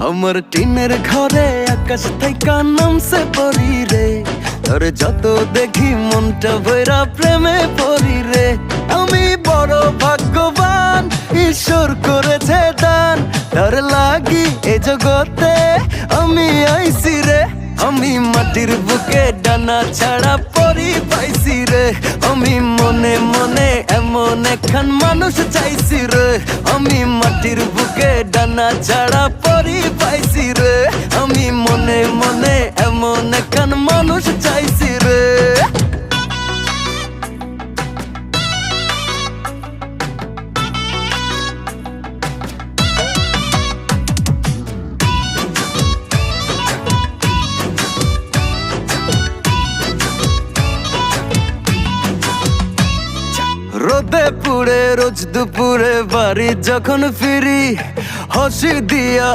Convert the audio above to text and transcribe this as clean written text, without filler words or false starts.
আমার টিনের ঘরে আকাশ থেকে নামছে পরি রে, তোরে যত দেখি মনটা ভৈরা প্রেমে পড়ি রে। আমি বড় ভাগ্যবান, ঈশ্বর করেছে দান, তার লাগি এ জগতে আমি আইছি রে। আমি মাটির বুকে ডানা ছাড়া পরি পাইছি রে, আমি মনে মনে এমন একখান মানুষ চাইছি রে। আমি মাটির বুকে ডানা ছাড়া পরি পাইছি রে, আমি মনে মনে এমন একখান মানুষ চাইছি রে। রোদে পুড়ে রোজ দুপুরে বাড়ি যখন ফিরি, হাসি দিয়া